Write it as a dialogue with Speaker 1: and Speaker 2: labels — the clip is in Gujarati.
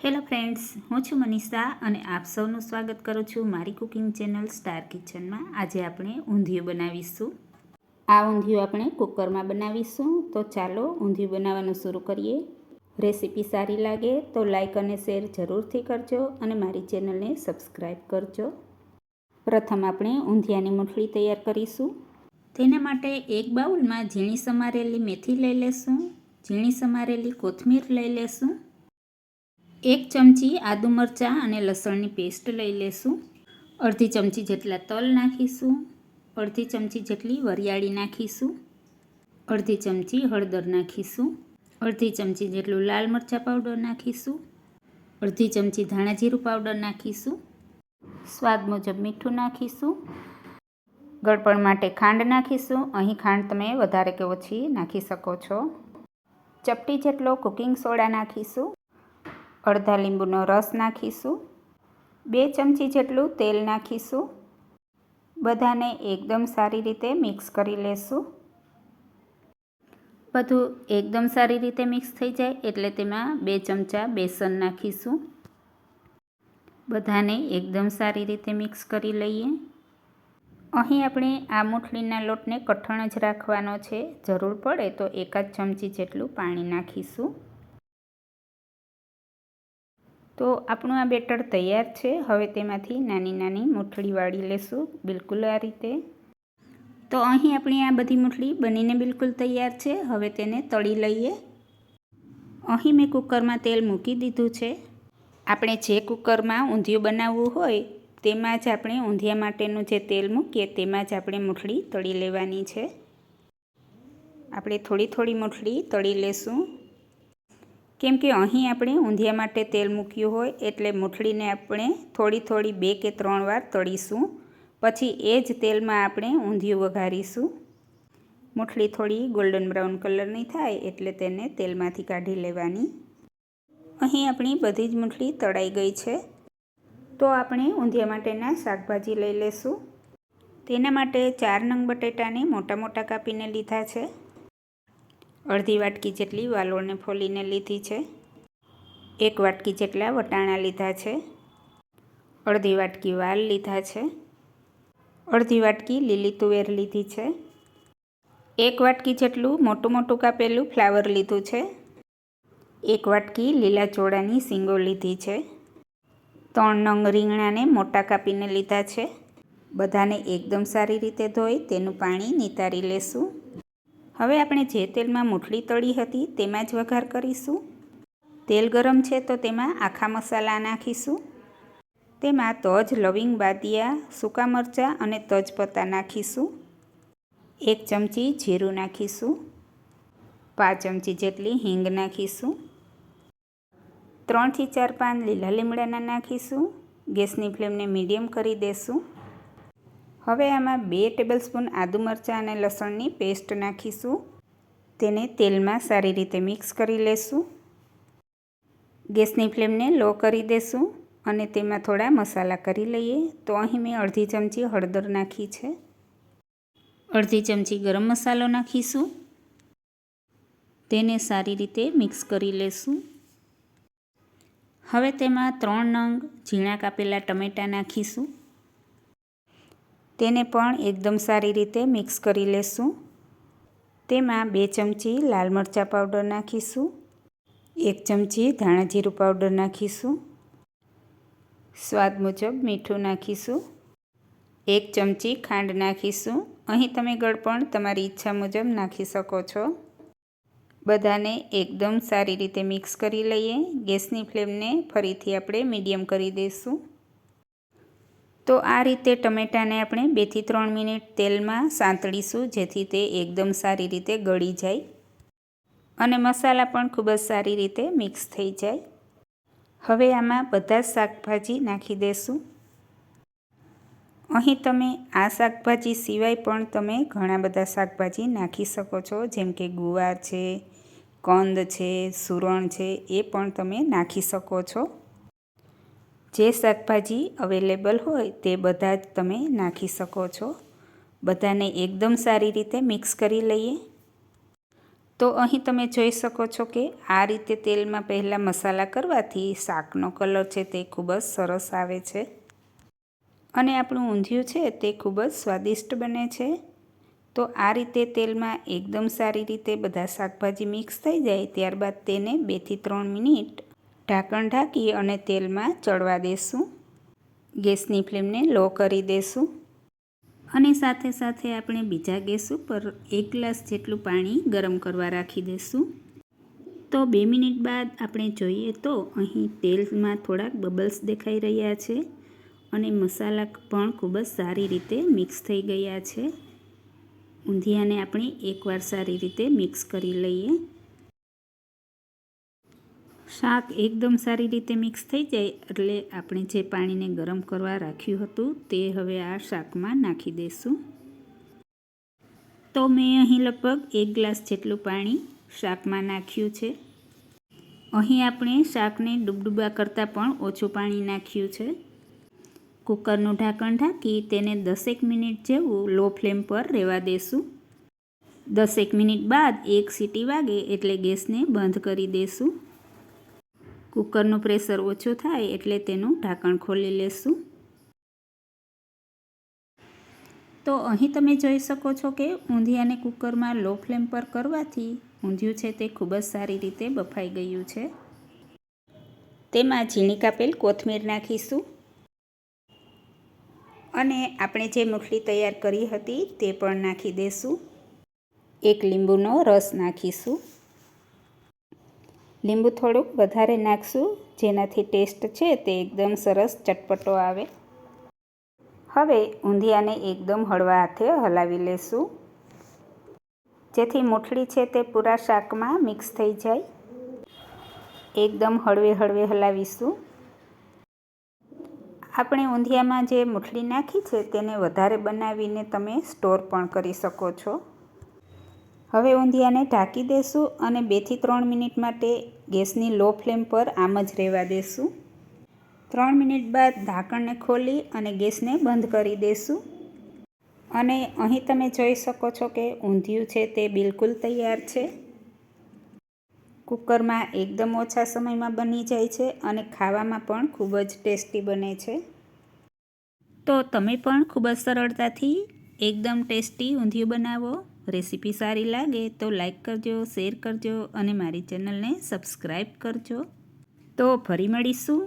Speaker 1: હેલો ફ્રેન્ડ્સ, હું છું મનીષા અને આપ સૌનું સ્વાગત કરું છું મારી કુકિંગ ચેનલ સ્ટાર કિચનમાં. આજે આપણે ઊંધિયું બનાવીશું. આ ઊંધિયું આપણે કુકરમાં બનાવીશું. તો ચાલો ઊંધિયું બનાવવાનું શરૂ કરીએ. રેસીપી સારી લાગે તો લાઈક અને શેર જરૂરથી કરજો અને મારી ચેનલને સબસ્ક્રાઈબ કરજો. પ્રથમ આપણે ઊંધિયાની મૂઠલી તૈયાર કરીશું. તેના માટે એક બાઉલમાં ઝીણી સમારેલી મેથી લઈ લેશું. ઝીણી સમારેલી કોથમીર લઈ લેશું. 1 ચમચી આદુ મરચાં અને લસણની પેસ્ટ લઈ લેશું. અડધી ચમચી જેટલા તલ નાખીશું. અડધી ચમચી જેટલી વરિયાળી નાખીશું. અડધી ચમચી હળદર નાખીશું. અડધી ચમચી જેટલું લાલ મરચાં પાવડર નાખીશું. અડધી ચમચી ધાણા જીરું પાવડર નાખીશું. સ્વાદ મુજબ મીઠું નાખીશું. ગળપણ માટે ખાંડ નાખીશું. અહીં ખાંડ તમે વધારે કે ઓછી નાખી શકો છો. ચપટી જેટલો કુકિંગ સોડા નાખીશું. અડધા લીંબુનો રસ નાખીશું. 2 ચમચી જેટલું તેલ નાખીશું. બધાને એકદમ સારી રીતે મિક્સ કરી લેશું. બધું એકદમ સારી રીતે મિક્સ થઈ જાય એટલે તેમાં 2 ચમચા બેસન નાખીશું. બધાને એકદમ સારી રીતે મિક્સ કરી લઈએ. અહીં આપણે આ મૂઠલીના લોટને કઠણ જ રાખવાનો છે. જરૂર પડે તો 1 ચમચી જેટલું પાણી નાખીશું. તો આપણું આ બેટર તૈયાર છે. હવે તેમાંથી નાની નાની મૂઠલી વાળી લેશું, બિલકુલ આ રીતે. તો અહીં આપણી આ બધી મૂઠલી બનીને બિલકુલ તૈયાર છે. હવે તેને તળી લઈએ. અહીં મેં કુકરમાં તેલ મૂકી દીધું છે. આપણે જે કુકરમાં ઊંધિયું બનાવવું હોય તેમાં જ આપણે ઊંધિયા માટેનું જે તેલ મૂકીએ તેમાં જ આપણે મૂઠલી તળી લેવાની છે. આપણે થોડી થોડી મૂઠલી તળી લેશું. કેમ કે અહીં આપણે ઊંધિયા માટે તેલ મૂક્યું હોય એટલે મૂઠલીને આપણે થોડી થોડી 2 કે 3 વાર તળીશું. પછી એ જ તેલમાં આપણે ઊંધિયું વઘારીશું. મૂઠલી થોડી ગોલ્ડન બ્રાઉન કલરની થાય એટલે તેને તેલમાંથી કાઢી લેવાની. અહીં આપણી બધી જ મૂઠલી તળાઈ ગઈ છે. તો આપણે ઊંધિયા માટેના શાકભાજી લઈ લેશું. તેના માટે 4 નંગ બટેટાને મોટા મોટા કાપીને લીધા છે. અડધી વાટકી જેટલી વાલોળને ફોલીને લીધી છે. 1 વાટકી જેટલા વટાણા લીધા છે. અડધી વાટકી વાલ લીધા છે. અડધી વાટકી લીલી તુવેર લીધી છે. 1 વાટકી જેટલું મોટું મોટું કાપેલું ફ્લાવર લીધું છે. 1 વાટકી લીલા ચોળાની શીંગો લીધી છે. 3 નંગ રીંગણાને મોટા કાપીને લીધા છે. બધાને એકદમ સારી રીતે ધોઈ તેનું પાણી નિતારી લેશું. હવે આપણે જે તેલમાં મૂઠલી તળી હતી તેમાં જ વઘાર કરીશું. તેલ ગરમ છે તો તેમાં આખા મસાલા નાખીશું. તેમાં તજ, લવિંગ, બાદિયા, સૂકા મરચાં અને તજપત્તા નાખીશું. 1 ચમચી જીરું નાખીશું. 5 ચમચી જેટલી હિંગ નાખીશું. 3 થી 4 પાન લીલા લીમડાના નાખીશું. ગેસની ફ્લેમને મીડિયમ કરી દેશું. હવે આમાં 2 ટેબલસ્પૂન આદુ મરચાં અને લસણની પેસ્ટ નાખીશું. તેને તેલમાં સારી રીતે મિક્સ કરી લેશું. ગેસની ફ્લેમને લો કરી દેશું અને તેમાં થોડા મસાલા કરી લઈએ. તો અહીં મેં અડધી ચમચી હળદર નાખી છે. અડધી ચમચી ગરમ મસાલો નાખીશું. તેને સારી રીતે મિક્સ કરી લેશું. હવે તેમાં 3 નંગ ઝીણા કાપેલા ટમેટાં નાખીશું. તેને પણ એકદમ સારી રીતે મિક્સ કરી લેશું. તેમાં 2 ચમચી લાલ મરચાં પાવડર નાખીશું. 1 ચમચી ધાણા જીરું પાવડર નાખીશું. સ્વાદ મુજબ મીઠું નાખીશું. 1 ચમચી ખાંડ નાખીશું. અહીં તમે ગળપણ તમારી ઈચ્છા મુજબ નાખી શકો છો. બધાને એકદમ સારી રીતે મિક્સ કરી લઈએ. ગેસની ફ્લેમને ફરીથી આપણે મીડિયમ કરી દઈશું. તો આ રીતે ટમેટાને આપણે 2 થી 3 મિનિટ તેલમાં સાંતળીશું જેથી તે એકદમ સારી રીતે ગળી જાય અને મસાલા પણ ખૂબ જ સારી રીતે મિક્સ થઈ જાય. હવે આમાં બધા જ શાકભાજી નાખી દેશું. અહીં તમે આ શાકભાજી સિવાય પણ તમે ઘણા બધા શાકભાજી નાખી શકો છો. જેમ કે ગુવાર છે, કંદ છે, સૂરણ છે, એ પણ તમે નાખી શકો છો. જે શાકભાજી અવેલેબલ હોય તે બધા જ તમે નાખી શકો છો. બધાને એકદમ સારી રીતે મિક્સ કરી લઈએ. તો અહીં તમે જોઈ શકો છો કે આ રીતે તેલમાં પહેલાં મસાલા કરવાથી શાકનો કલર છે તે ખૂબ જ સરસ આવે છે અને આપણું ઊંધિયું છે તે ખૂબ જ સ્વાદિષ્ટ બને છે। તો આ રીતે તેલમાં એકદમ સારી રીતે બધા શાકભાજી મિક્સ થઈ જાય ત્યારબાદ તેને 2 થી 3 મિનિટ ઢાંકણ ઢાંકી અને તેલમાં ચડવા દેશું। ગેસની ફ્લેમને લો કરી દેશું અને સાથે સાથે આપણે બીજા ગેસ ઉપર 1 ગ્લાસ જેટલું પાણી ગરમ કરવા રાખી દેશું। તો 2 મિનિટ બાદ આપણે જોઈએ તો અહીં તેલમાં થોડાક બબલ્સ દેખાઈ રહ્યા છે અને મસાલા પણ ખૂબ જ સારી રીતે મિક્સ થઈ ગયા છે। ઊંધિયાને આપણે એકવાર સારી રીતે મિક્સ કરી લઈએ। શાક એકદમ સારી રીતે મિક્સ થઈ જાય એટલે આપણે જે પાણીને ગરમ કરવા રાખ્યું હતું તે હવે આ શાકમાં નાખી દઈશું। તો મેં અહીં લગભગ 1 ગ્લાસ જેટલું પાણી શાકમાં નાખ્યું છે। અહીં આપણે શાકને ડૂબડૂબા કરતાં પણ ઓછું પાણી નાખ્યું છે। કુકરનું ઢાંકણ ઢાંકી તેને 10 મિનિટ જેવું લો ફ્લેમ પર રહેવા દેશું। 10 મિનિટ બાદ 1 સીટી વાગે એટલે ગેસને બંધ કરી દેશું। કુકરનું પ્રેશર ઓછું થાય એટલે તેનું ઢાંકણ ખોલી લેશું। તો અહીં તમે જોઈ શકો છો કે ઊંધિયાને કુકરમાં લો ફ્લેમ પર કરવાથી ઊંધિયું છે તે ખૂબ જ સારી રીતે બફાઈ ગયું છે। તેમાં ઝીણી કાપેલ કોથમીર નાખીશું અને આપણે જે મુઠલી તૈયાર કરી હતી તે પણ નાખી દઈશું। 1 લીંબુનો રસ નાખીશું। લીંબુ થોડુંક વધારે નાખશું જેનાથી ટેસ્ટ છે તે એકદમ સરસ ચટપટો આવે। હવે ઊંધિયાને એકદમ હળવા હાથે હલાવી લેશું જેથી મુઠલી છે તે પૂરા શાકમાં મિક્સ થઈ જાય। એકદમ હળવે હળવે હલાવીશું। આપણે ઊંધિયામાં જે મુઠલી નાખી છે તેને વધારે બનાવીને તમે સ્ટોર પણ કરી શકો છો। હવે ઊંધિયાને ઢાંકી દેશું અને 2 થી 3 મિનિટ માટે ગેસની લો ફ્લેમ પર આમ જ રહેવા દેશું। 3 મિનિટ બાદ ઢાંકણને ખોલી અને ગેસને બંધ કરી દેશું અને અહીં તમે જોઈ શકો છો કે ઊંધિયું છે તે બિલકુલ તૈયાર છે। કુકરમાં એકદમ ઓછા સમયમાં બની જાય છે અને ખાવામાં પણ ખૂબ જ ટેસ્ટી બને છે। તો તમે પણ ખૂબ જ સરળતાથી એકદમ ટેસ્ટી ઊંધિયું બનાવો। રેસીપી સારી લાગે તો લાઈક કરજો, શેર કરજો અને મારી ચેનલને સબસ્ક્રાઈબ કરજો। તો ફરી મળીશું